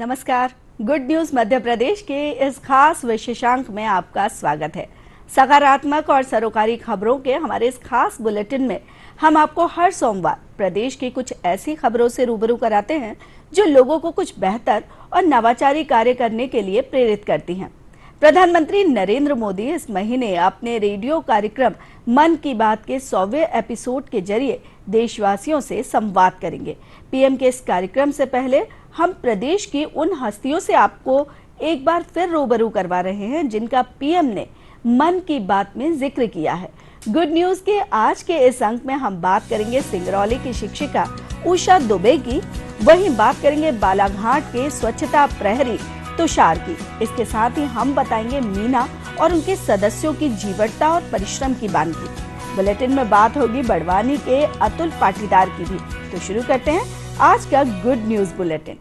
नमस्कार। Good news Madhya Pradesh के इस खास विशेषांक में आपका स्वागत है। सकारात्मक और सरोकारी खबरों के हमारे इस खास बुलेटिन में हम आपको हर सोमवार प्रदेश की कुछ ऐसी खबरों से रूबरू कराते हैं जो लोगों को कुछ बेहतर और नवाचारी कार्य करने के लिए प्रेरित करती हैं। प्रधानमंत्री नरेंद्र मोदी इस महीने अपने रेडियो कार्यक्रम मन की बात के 100वें एपिसोड के जरिए देशवासियों से संवाद करेंगे। पीएम के इस कार्यक्रम से पहले हम प्रदेश की उन हस्तियों से आपको एक बार फिर रूबरू करवा रहे हैं जिनका पीएम ने मन की बात में जिक्र किया है। गुड न्यूज के आज के इस अंक में हम बात करेंगे सिंगरौली की शिक्षिका उषा दुबे की, वहीं बात करेंगे बालाघाट के स्वच्छता प्रहरी तुषार की। इसके साथ ही हम बताएंगे मीना और उनके सदस्यों की जीवटता और परिश्रम की बानगी। बुलेटिन में बात होगी बड़वानी के अतुल पाटीदार की भी। तो शुरू करते हैं आज का गुड न्यूज बुलेटिन।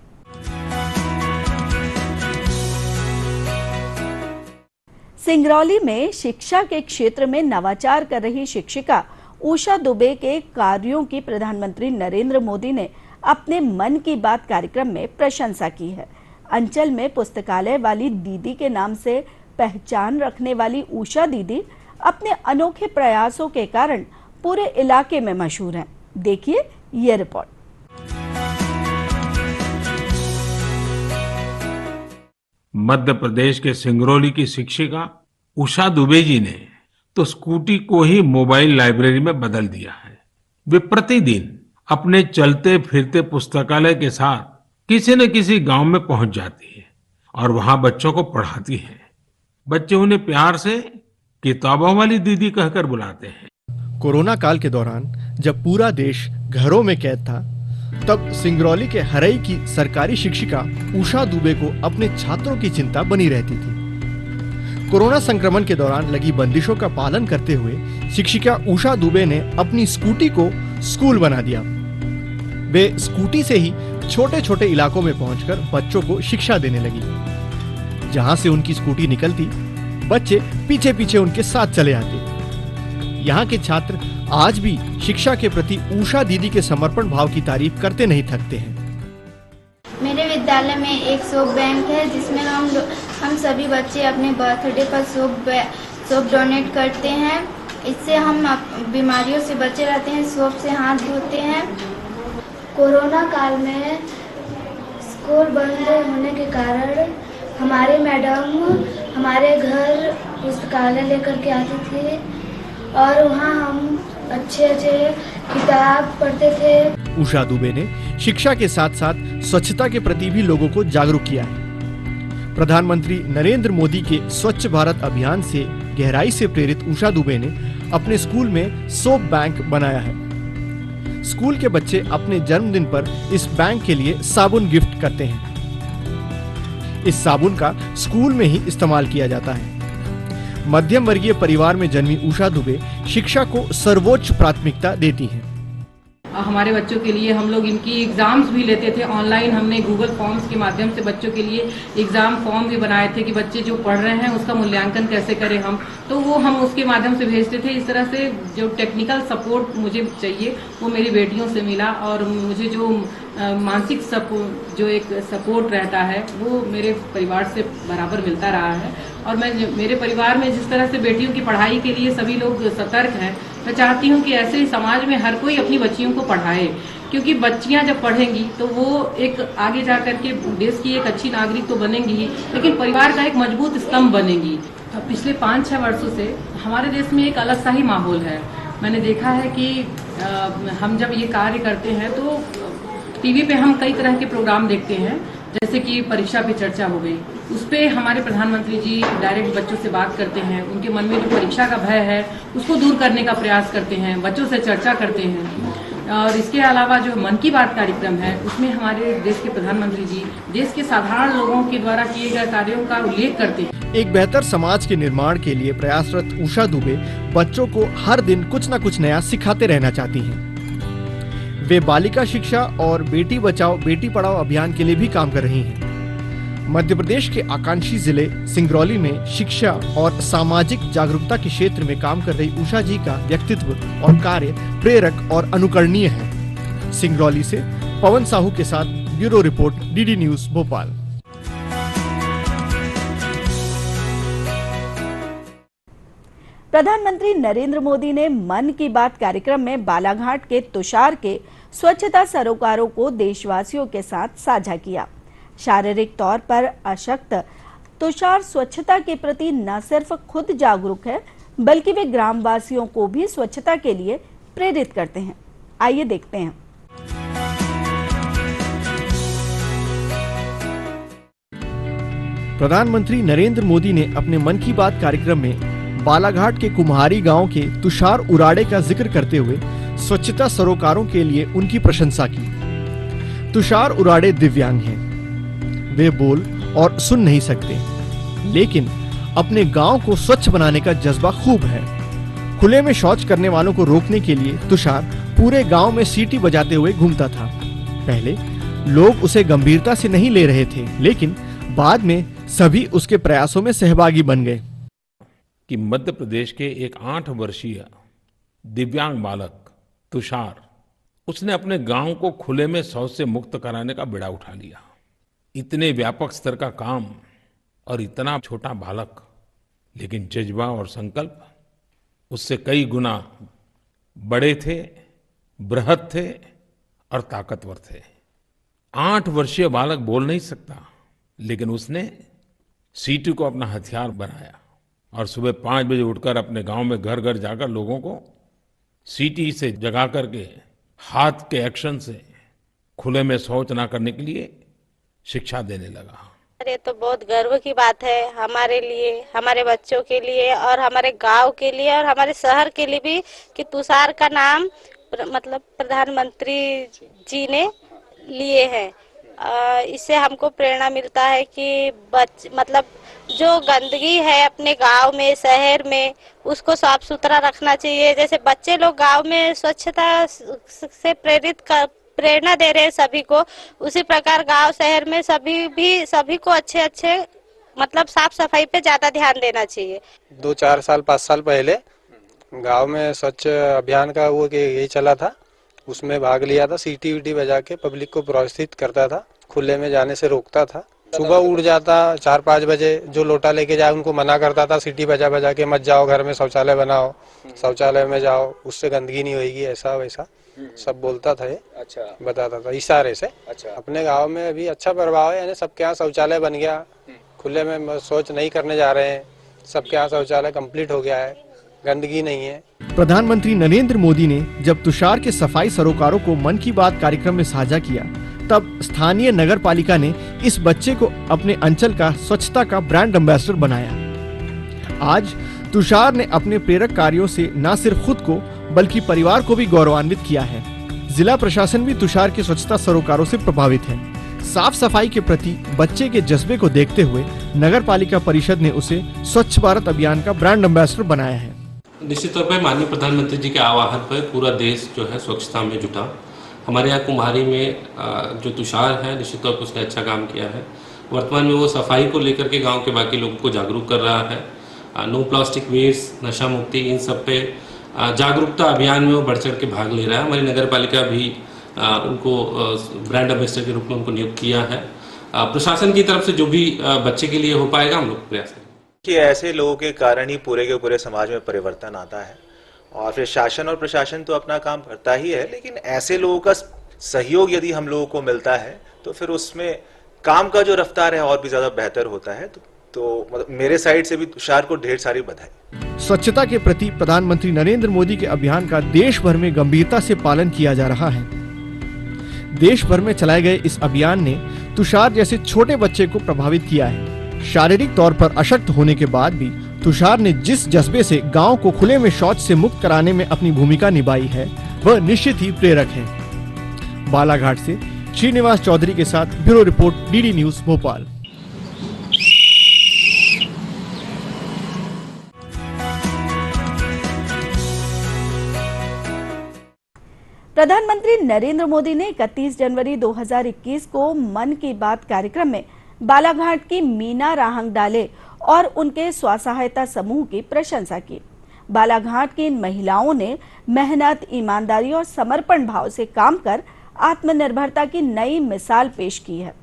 सिंगरौली में शिक्षा के क्षेत्र में नवाचार कर रही शिक्षिका उषा दुबे के कार्यों की प्रधानमंत्री नरेंद्र मोदी ने अपने मन की बात कार्यक्रम में प्रशंसा की है। अंचल में पुस्तकालय वाली दीदी के नाम से पहचान रखने वाली उषा दीदी अपने अनोखे प्रयासों के कारण पूरे इलाके में मशहूर हैं। देखिए ये रिपोर्ट। मध्य प्रदेश के सिंगरौली की शिक्षिका उषा दुबे जी ने तो स्कूटी को ही मोबाइल लाइब्रेरी में बदल दिया है। वे प्रतिदिन अपने चलते फिरते पुस्तकालय के साथ किसी न किसी गांव में पहुंच जाती है और वहां बच्चों को पढ़ाती है। बच्चे उन्हें प्यार से किताबों वाली दीदी कहकर बुलाते हैं। कोरोना काल के दौरान जब पूरा देश घरों में कैद था, तब सिंगरौली के हरई की सरकारी शिक्षिका उषा दुबे को अपने छात्रों की चिंता बनी रहती थी। कोरोना संक्रमण के दौरान लगी बंदिशों का पालन करते हुए शिक्षिका उषा दुबे ने अपनी स्कूटी को स्कूल बना दिया। वे स्कूटी से ही छोटे छोटे इलाकों में पहुंचकर बच्चों को शिक्षा देने लगी। जहां से उनकी स्कूटी निकलती, बच्चे पीछे पीछे उनके साथ चले आते। यहाँ के छात्र आज भी शिक्षा के प्रति उषा दीदी के समर्पण भाव की तारीफ करते नहीं थकते हैं। मेरे विद्यालय में एक सोप बैंक है जिसमें हम सभी बच्चे अपने बर्थडे पर सोप डोनेट करते हैं। इससे हम बीमारियों से बचे रहते हैं। सोप से हाथ धोते हैं। कोरोना काल में स्कूल बंद होने के कारण हमारे मैडम हमारे घर पुस्तकालय लेकर के आती थी और वहाँ हम अच्छे किताब पढ़ते थे। उषा दुबे ने शिक्षा के साथ साथ स्वच्छता के प्रति भी लोगों को जागरूक किया है। प्रधानमंत्री नरेंद्र मोदी के स्वच्छ भारत अभियान से गहराई से प्रेरित उषा दुबे ने अपने स्कूल में सोप बैंक बनाया है। स्कूल के बच्चे अपने जन्मदिन पर इस बैंक के लिए साबुन गिफ्ट करते हैं। इस साबुन का स्कूल में ही इस्तेमाल किया जाता है। मध्यम वर्गीय परिवार में जन्मी उषा दुबे शिक्षा को सर्वोच्च प्राथमिकता देती हैं। हमारे बच्चों के लिए हम लोग इनकी एग्जाम्स भी लेते थे ऑनलाइन। हमने गूगल फॉर्म्स के माध्यम से बच्चों के लिए एग्जाम फॉर्म भी बनाए थे कि बच्चे जो पढ़ रहे हैं उसका मूल्यांकन कैसे करें हम, तो वो हम उसके माध्यम से भेजते थे। इस तरह से जो टेक्निकल सपोर्ट मुझे चाहिए वो मेरी बेटियों से मिला और मुझे जो मानसिक जो एक सपोर्ट रहता है वो मेरे परिवार से बराबर मिलता रहा है। और मेरे परिवार में जिस तरह से बेटियों की पढ़ाई के लिए सभी लोग सतर्क हैं, मैं चाहती हूँ कि ऐसे ही समाज में हर कोई अपनी बच्चियों को पढ़ाए, क्योंकि बच्चियां जब पढ़ेंगी तो वो एक आगे जाकर के देश की एक अच्छी नागरिक तो बनेंगी ही, लेकिन परिवार का एक मजबूत स्तंभ बनेगी। पिछले 5-6 वर्षों से हमारे देश में एक अलग सा ही माहौल है। मैंने देखा है कि हम जब ये कार्य करते हैं तो टीवी पे हम कई तरह के प्रोग्राम देखते हैं, जैसे कि परीक्षा पे चर्चा हो गई, उस पे हमारे प्रधानमंत्री जी डायरेक्ट बच्चों से बात करते हैं। उनके मन में जो परीक्षा का भय है उसको दूर करने का प्रयास करते हैं, बच्चों से चर्चा करते हैं। और इसके अलावा जो मन की बात कार्यक्रम है उसमें हमारे देश के प्रधानमंत्री जी देश के साधारण लोगों के द्वारा किए गए कार्यों का उल्लेख करते हैं। एक बेहतर समाज के निर्माण के लिए प्रयासरत उषा दुबे बच्चों को हर दिन कुछ न कुछ नया सिखाते रहना चाहती हैं। वे बालिका शिक्षा और बेटी बचाओ बेटी पढ़ाओ अभियान के लिए भी काम कर रही हैं। मध्य प्रदेश के आकांक्षी जिले सिंगरौली में शिक्षा और सामाजिक जागरूकता के क्षेत्र में काम कर रही उषा जी का व्यक्तित्व और कार्य प्रेरक और अनुकरणीय है। सिंगरौली से पवन साहू के साथ bureau report, DD news Bhopal. प्रधानमंत्री नरेंद्र मोदी ने मन की बात कार्यक्रम में बालाघाट के तुषार के स्वच्छता सरोकारों को देशवासियों के साथ साझा किया। शारीरिक तौर पर अशक्त तुषार स्वच्छता के प्रति न सिर्फ खुद जागरूक है, बल्कि वे ग्रामवासियों को भी स्वच्छता के लिए प्रेरित करते हैं। आइए देखते हैं। प्रधानमंत्री नरेंद्र मोदी ने अपने मन की बात कार्यक्रम में बालाघाट के कुम्हारी गांव के तुषार उराड़े का जिक्र करते हुए स्वच्छता सरोकारों के लिए उनकी प्रशंसा की। तुषार उराड़े दिव्यांग हैं। वे बोल और सुन नहीं सकते, लेकिन अपने गांव को स्वच्छ बनाने का जज्बा खूब है। खुले में शौच करने वालों को रोकने के लिए तुषार पूरे गांव में सीटी बजाते हुए घूमता था। पहले लोग उसे गंभीरता से नहीं ले रहे थे, लेकिन बाद में सभी उसके प्रयासों में सहभागी बन गए। कि मध्य प्रदेश के एक 8 वर्षीय दिव्यांग बालक तुषार, उसने अपने गांव को खुले में शौच से मुक्त कराने का बीड़ा उठा लिया। इतने व्यापक स्तर का काम और इतना छोटा बालक, लेकिन जज्बा और संकल्प उससे कई गुना बड़े थे, बृहद थे और ताकतवर थे। 8 वर्षीय बालक बोल नहीं सकता, लेकिन उसने सीटी को अपना हथियार बनाया और सुबह 5 बजे उठकर अपने गांव में घर घर जाकर लोगों को सीटी से जगा करके हाथ के एक्शन से खुले में शौच ना करने के लिए शिक्षा देने लगा। ये तो बहुत गर्व की बात है हमारे लिए, हमारे बच्चों के लिए और हमारे गांव के लिए और हमारे शहर के लिए भी, कि तुषार का नाम मतलब प्रधानमंत्री जी ने लिए हैं। इससे हमको प्रेरणा मिलता है कि मतलब जो गंदगी है अपने गांव में, शहर में, उसको साफ सुथरा रखना चाहिए। जैसे बच्चे लोग गांव में स्वच्छता से प्रेरणा दे रहे हैं सभी को, उसी प्रकार गांव शहर में सभी को अच्छे मतलब साफ सफाई पे ज्यादा ध्यान देना चाहिए। 2-4 साल 5 साल पहले गांव में स्वच्छ अभियान का वो यही चला था, उसमें भाग लिया था। सीटी वीटी बजा के पब्लिक को प्रोत्साहित करता था, खुले में जाने से रोकता था। सुबह उठ जाता 4-5 बजे, जो लोटा लेके जाए उनको मना करता था, सीटी बजा के मत जाओ, घर में शौचालय बनाओ, शौचालय में जाओ, उससे गंदगी नहीं होगी, ऐसा वैसा सब बोलता था। ये अच्छा बताता था इशारे से। अच्छा, अपने गांव में अभी अच्छा प्रभाव है, यानी सबके यहाँ शौचालय बन गया, खुले में शौच नहीं करने जा रहे हैं, सबके यहाँ शौचालय कंप्लीट हो गया है, गंदगी नहीं है। प्रधानमंत्री नरेंद्र मोदी ने जब तुषार के सफाई सरोकारों को मन की बात कार्यक्रम में साझा किया, तब स्थानीय नगर पालिका ने इस बच्चे को अपने अंचल का स्वच्छता का ब्रांड एम्बेसडर बनाया। आज तुषार ने अपने प्रेरक कार्यों से न सिर्फ खुद को बल्कि परिवार को भी गौरवान्वित किया है। जिला प्रशासन भी तुषार के स्वच्छता सरोकारों से प्रभावित है। साफ सफाई के प्रति बच्चे के जज्बे को देखते हुए नगर पालिका परिषद ने उसे स्वच्छ भारत अभियान का ब्रांड एम्बेसडर बनाया है। निश्चित तौर पर माननीय प्रधानमंत्री जी के आह्वान पर पूरा देश जो है स्वच्छता में जुटा। हमारे यहाँ कुम्हारी में जो तुषार है, निश्चित तौर पर उसने अच्छा काम किया है। वर्तमान में वो सफाई को लेकर के गांव के बाकी लोगों को जागरूक कर रहा है। नो प्लास्टिक वेस्ट, नशा मुक्ति, इन सब पे जागरूकता अभियान में वो बढ़ चढ़ के भाग ले रहा है। हमारी नगर पालिका भी उनको ब्रांड एम्बेसडर के रूप में उनको नियुक्त किया है। प्रशासन की तरफ से जो भी बच्चे के लिए हो पाएगा, हम लोग प्रयास करेंगे कि ऐसे लोगों के कारण ही पूरे के पूरे समाज में परिवर्तन आता है। और फिर शासन और प्रशासन तो अपना काम करता ही है, लेकिन ऐसे लोगों का सहयोग यदि हम लोगों को मिलता है तो फिर उसमें काम का जो रफ्तार है और भी ज्यादा बेहतर होता है। तो मतलब मेरे साइड से भी तुषार को ढेर सारी बधाई। स्वच्छता के प्रति प्रधानमंत्री नरेंद्र मोदी के अभियान का देश भर में गंभीरता से पालन किया जा रहा है। देश भर में चलाए गए इस अभियान ने तुषार जैसे छोटे बच्चे को प्रभावित किया है। शारीरिक तौर पर अशक्त होने के बाद भी तुषार ने जिस जज्बे से गांव को खुले में शौच से मुक्त कराने में अपनी भूमिका निभाई है, वह निश्चित ही प्रेरक है। बालाघाट से श्रीनिवास चौधरी के साथ bureau report, DD news Bhopal. प्रधानमंत्री नरेंद्र मोदी ने 31 जनवरी 2021 को मन की बात कार्यक्रम में बालाघाट की मीना राहंगडाले और उनके स्वसहायता समूह की प्रशंसा की। बालाघाट की इन महिलाओं ने मेहनत, ईमानदारी और समर्पण भाव से काम कर आत्मनिर्भरता की नई मिसाल पेश की है।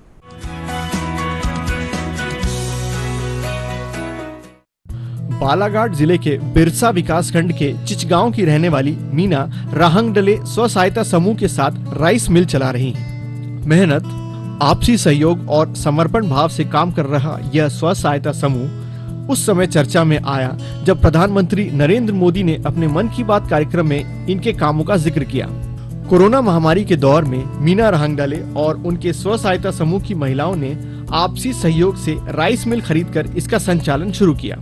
बालाघाट जिले के बिरसा विकासखंड के चिचगांव की रहने वाली मीना राहंगडले स्व सहायता समूह के साथ राइस मिल चला रही हैं। मेहनत, आपसी सहयोग और समर्पण भाव से काम कर रहा यह स्व सहायता समूह उस समय चर्चा में आया जब प्रधानमंत्री नरेंद्र मोदी ने अपने मन की बात कार्यक्रम में इनके कामों का जिक्र किया। कोरोना महामारी के दौर में मीना राहंगडले और उनके स्व सहायता समूह की महिलाओं ने आपसी सहयोग से राइस मिल खरीदकर इसका संचालन शुरू किया।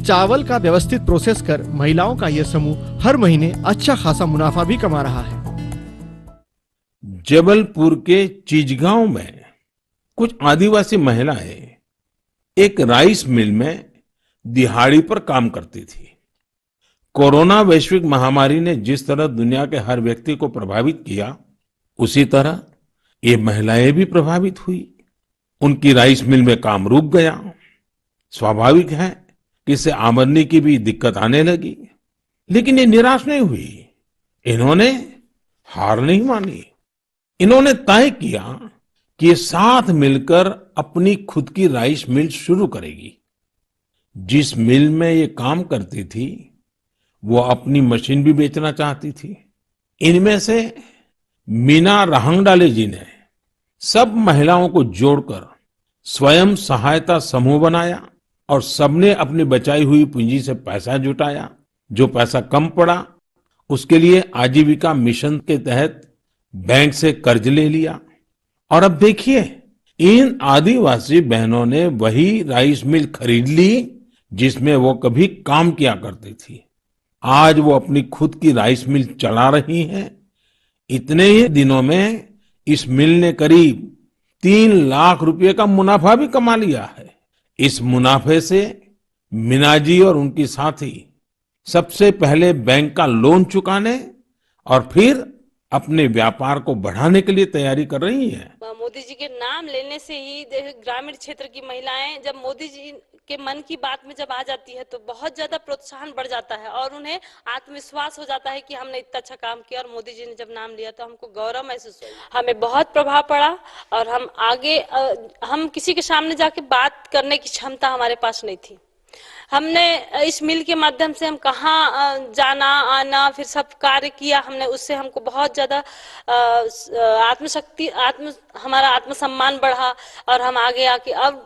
चावल का व्यवस्थित प्रोसेस कर महिलाओं का यह समूह हर महीने अच्छा खासा मुनाफा भी कमा रहा है। जबलपुर के चिचगांव में कुछ आदिवासी महिलाएं एक राइस मिल में दिहाड़ी पर काम करती थी। कोरोना वैश्विक महामारी ने जिस तरह दुनिया के हर व्यक्ति को प्रभावित किया, उसी तरह ये महिलाएं भी प्रभावित हुई। उनकी राइस मिल में काम रुक गया। स्वाभाविक है कि इससे आमदनी की भी दिक्कत आने लगी, लेकिन ये निराश नहीं हुई। इन्होंने हार नहीं मानी। इन्होंने तय किया कि ये साथ मिलकर अपनी खुद की राइस मिल शुरू करेगी। जिस मिल में ये काम करती थी वो अपनी मशीन भी बेचना चाहती थी। इनमें से मीना राहंगडले जी ने सब महिलाओं को जोड़कर स्वयं सहायता समूह बनाया और सबने अपनी बचाई हुई पूंजी से पैसा जुटाया। जो पैसा कम पड़ा उसके लिए आजीविका मिशन के तहत बैंक से कर्ज ले लिया। और अब देखिए, इन आदिवासी बहनों ने वही राइस मिल खरीद ली जिसमें वो कभी काम किया करती थी। आज वो अपनी खुद की राइस मिल चला रही हैं। इतने ही दिनों में इस मिल ने करीब 3 लाख रुपए का मुनाफा भी कमा लिया है। इस मुनाफे से मीना जी और उनकी साथी सबसे पहले बैंक का लोन चुकाने और फिर अपने व्यापार को बढ़ाने के लिए तैयारी कर रही हैं। मोदी जी के नाम लेने से ही ग्रामीण क्षेत्र की महिलाएं जब मोदी जी के मन की बात में जब आ जाती है तो बहुत ज्यादा प्रोत्साहन बढ़ जाता है और उन्हें आत्मविश्वास हो जाता है कि हमने इतना अच्छा काम किया। और मोदी जी ने जब नाम लिया तो हमको गौरव महसूस हुआ। हमें बहुत प्रभाव पड़ा और हम आगे हम किसी के सामने जाके बात करने की क्षमता हमारे पास नहीं थी। हमने इस मिल के माध्यम से हम कहाँ जाना आना फिर सब कार्य किया हमने। उससे हमको बहुत ज्यादा आत्मशक्ति हमारा आत्मसम्मान बढ़ा और हम आगे आके अब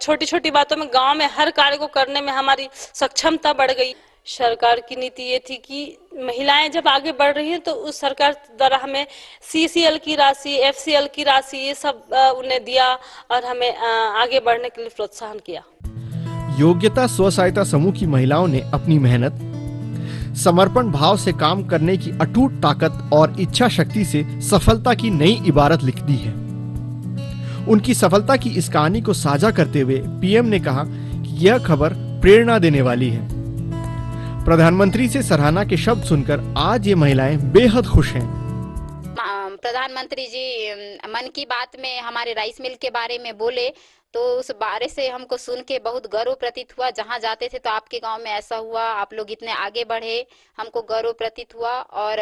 छोटी छोटी बातों में गांव में हर कार्य को करने में हमारी सक्षमता बढ़ गई। सरकार की नीति ये थी कि महिलाएं जब आगे बढ़ रही हैं तो उस सरकार द्वारा हमें CCL की राशि, FCL की राशि ये सब उन्हें दिया और हमें आगे बढ़ने के लिए प्रोत्साहन किया। योग्यता स्व सहायता समूह की महिलाओं ने अपनी मेहनत, समर्पण भाव से काम करने की अटूट ताकत और इच्छा शक्ति से सफलता की नई इबारत लिख दी है। उनकी सफलता की इस कहानी को साझा करते हुए PM ने कहा कि यह खबर प्रेरणा देने वाली है। प्रधानमंत्री से सराहना के शब्द सुनकर आज ये महिलाएं बेहद खुश हैं। प्रधानमंत्री जी मन की बात में हमारे राइस मिल के बारे में बोले तो उस बारे से हमको सुन के बहुत गर्व प्रतीत हुआ। जहाँ जाते थे तो आपके गांव में ऐसा हुआ, आप लोग इतने आगे बढ़े, हमको गर्व प्रतीत हुआ और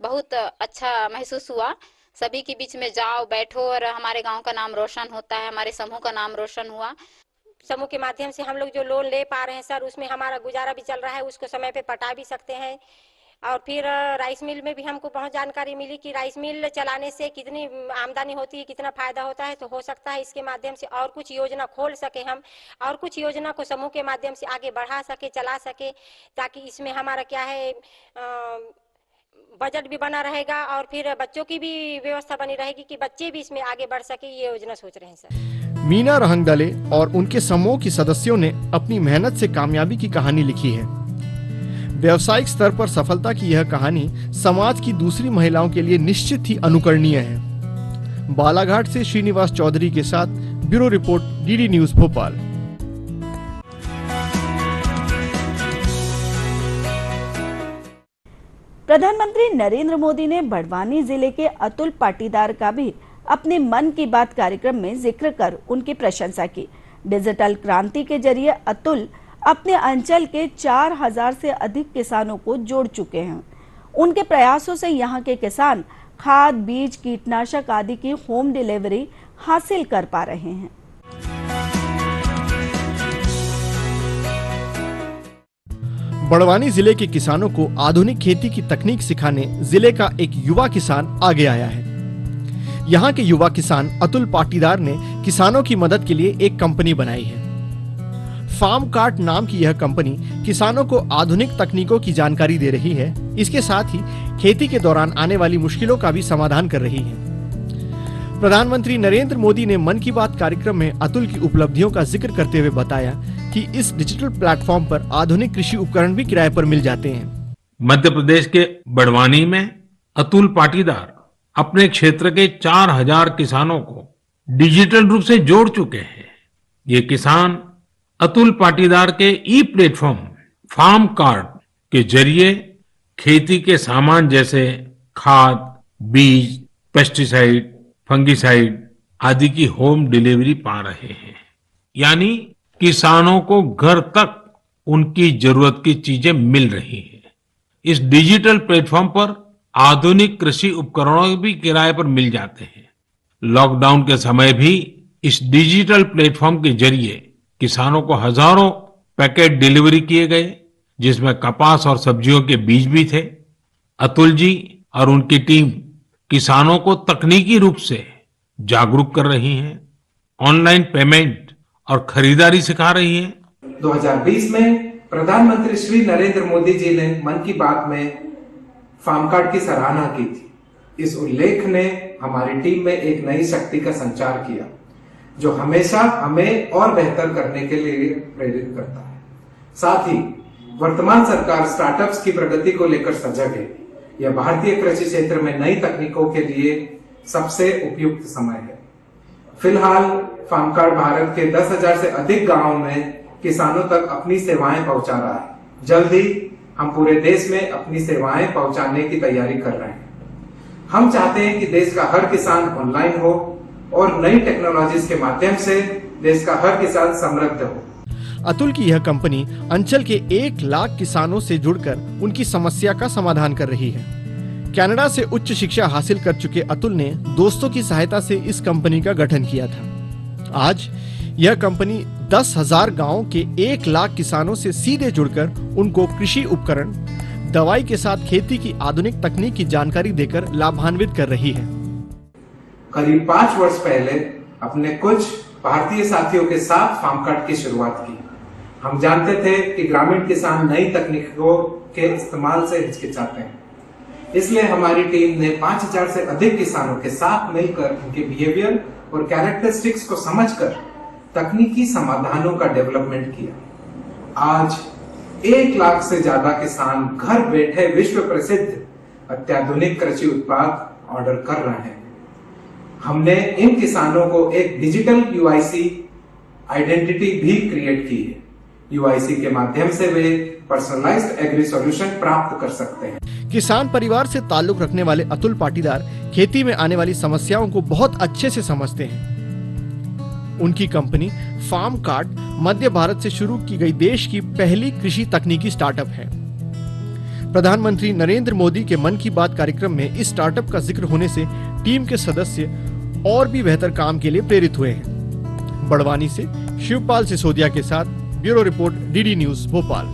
बहुत अच्छा महसूस हुआ। सभी के बीच में जाओ बैठो और हमारे गांव का नाम रोशन होता है, हमारे समूह का नाम रोशन हुआ। समूह के माध्यम से हम लोग जो लोन ले पा रहे हैं सर, उसमें हमारा गुजारा भी चल रहा है, उसको समय पे पटा भी सकते हैं। और फिर राइस मिल में भी हमको बहुत जानकारी मिली कि राइस मिल चलाने से कितनी आमदनी होती है, कितना फायदा होता है। तो हो सकता है इसके माध्यम से और कुछ योजना खोल सके हम, और कुछ योजना को समूह के माध्यम से आगे बढ़ा सके, चला सके, ताकि इसमें हमारा क्या है बजट भी बना रहेगा और फिर बच्चों की भी व्यवस्था बनी रहेगी कि बच्चे भी इसमें आगे बढ़ सके। ये योजना सोच रहे हैं सर। मीना राहंगडले और उनके समूह की सदस्यों ने अपनी मेहनत से कामयाबी की कहानी लिखी है। व्यावसायिक स्तर पर सफलता की यह कहानी समाज की दूसरी महिलाओं के लिए निश्चित ही अनुकरणीय है। बालाघाट से श्रीनिवास चौधरी के साथ bureau report, DD news Bhopal. प्रधानमंत्री नरेंद्र मोदी ने बड़वानी जिले के अतुल पाटीदार का भी अपने मन की बात कार्यक्रम में जिक्र कर उनकी प्रशंसा की। डिजिटल क्रांति के जरिए अतुल अपने अंचल के 4000 से अधिक किसानों को जोड़ चुके हैं। उनके प्रयासों से यहाँ के किसान खाद, बीज, कीटनाशक आदि की होम डिलीवरी हासिल कर पा रहे हैं। बड़वानी जिले के किसानों को आधुनिक खेती की तकनीक सिखाने जिले का एक युवा किसान आगे आया है। यहाँ के युवा किसान अतुल पाटीदार ने किसानों की मदद के लिए एक कंपनी बनाई है। फार्म कार्ट नाम की यह कंपनी किसानों को आधुनिक तकनीकों की जानकारी दे रही है। इसके साथ ही खेती के दौरान आने वाली मुश्किलों का भी समाधान कर रही है। प्रधानमंत्री नरेंद्र मोदी ने मन की बात कार्यक्रम में अतुल की उपलब्धियों का जिक्र करते हुए बताया कि इस डिजिटल प्लेटफॉर्म पर आधुनिक कृषि उपकरण भी किराए पर मिल जाते हैं। मध्य प्रदेश के बड़वानी में अतुल पाटीदार अपने क्षेत्र के 4000 किसानों को डिजिटल रूप से जोड़ चुके हैं। ये किसान अतुल पाटीदार के ई प्लेटफॉर्म फार्म कार्ड के जरिए खेती के सामान जैसे खाद, बीज, पेस्टिसाइड, फंगिसाइड आदि की होम डिलीवरी पा रहे हैं। यानी किसानों को घर तक उनकी जरूरत की चीजें मिल रही हैं। इस डिजिटल प्लेटफॉर्म पर आधुनिक कृषि उपकरणों भी किराए पर मिल जाते हैं। लॉकडाउन के समय भी इस डिजिटल प्लेटफॉर्म के जरिए किसानों को हजारों पैकेट डिलीवरी किए गए, जिसमें कपास और सब्जियों के बीज भी थे। अतुल जी और उनकी टीम किसानों को तकनीकी रूप से जागरूक कर रही है, ऑनलाइन पेमेंट और खरीदारी सिखा रही है। 2020 में प्रधानमंत्री श्री नरेंद्र मोदी जी ने मन की बात में फार्म कार्ड की सराहना की थी। इस उल्लेख ने हमारी टीम में एक नई शक्ति का संचार किया, जो हमेशा हमें और बेहतर करने के लिए प्रेरित करता है। साथ ही वर्तमान सरकार स्टार्टअप्स की प्रगति को लेकर सजग है। यह भारतीय कृषि क्षेत्र में नई तकनीकों के लिए सबसे उपयुक्त समय है। फिलहाल फार्म कार्ड भारत के 10,000 से अधिक गांवों में किसानों तक अपनी सेवाएं पहुंचा रहा है। जल्द ही हम पूरे देश में अपनी सेवाएं पहुंचाने की तैयारी कर रहे हैं। हम चाहते हैं कि देश का हर किसान ऑनलाइन हो और नई टेक्नोलॉजीज के माध्यम से देश का हर किसान समृद्ध हो। अतुल की यह कंपनी अंचल के 1 लाख किसानों से जुड़कर उनकी समस्या का समाधान कर रही है। कनाडा से उच्च शिक्षा हासिल कर चुके अतुल ने दोस्तों की सहायता से इस कंपनी का गठन किया था। आज यह कंपनी 10,000 गांवों के 1 लाख किसानों से सीधे जुड़कर उनको कृषि उपकरण, दवाई के साथ खेती की आधुनिक तकनीक की जानकारी देकर लाभान्वित कर रही है। करीब 5 वर्ष पहले अपने कुछ भारतीय साथियों के साथ फार्म कार्ड की शुरुआत की। हम जानते थे कि ग्रामीण किसान नई तकनीकों के इस्तेमाल से हिचकिचाते हैं, इसलिए हमारी टीम ने 5000 से अधिक किसानों के साथ मिलकर उनके बिहेवियर और कैरेक्टरिस्टिक्स को समझकर तकनीकी समाधानों का डेवलपमेंट किया। आज 1 लाख से ज्यादा किसान घर बैठे विश्व प्रसिद्ध अत्याधुनिक कृषि उत्पाद ऑर्डर कर रहे हैं। हमने इन किसानों को एक डिजिटल यूआईसी आइडेंटिटी भी क्रिएट की है। यूआईसी के माध्यम से वे पर्सनलाइज्ड एग्री सॉल्यूशन प्राप्त कर सकते हैं। किसान परिवार से ताल्लुक रखने वाले अतुल पाटीदार खेती में आने वाली समस्याओं को बहुत अच्छे से समझते हैं। उनकी कंपनी फार्म कार्ड मध्य भारत से शुरू की गई देश की पहली कृषि तकनीकी स्टार्टअप है। प्रधानमंत्री नरेंद्र मोदी के मन की बात कार्यक्रम में इस स्टार्टअप का जिक्र होने से टीम के सदस्य और भी बेहतर काम के लिए प्रेरित हुए हैं। बड़वानी से शिवपाल सिसोदिया के साथ bureau report, DD news Bhopal.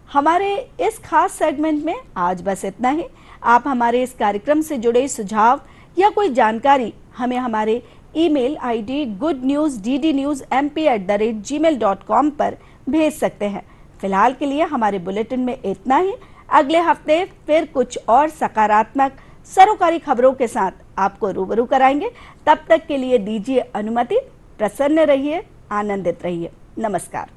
हमारे इस खास सेगमेंट में आज बस इतना ही। आप हमारे इस कार्यक्रम से जुड़े सुझाव या कोई जानकारी हमें हमारे ईमेल आईडी goodnewsddnewsmp@gmail.com पर भेज सकते हैं। फिलहाल के लिए हमारे बुलेटिन में इतना ही। अगले हफ्ते फिर कुछ और सकारात्मक सरोकारी खबरों के साथ आपको रूबरू कराएंगे। तब तक के लिए दीजिए अनुमति। प्रसन्न रहिए, आनंदित रहिए। नमस्कार।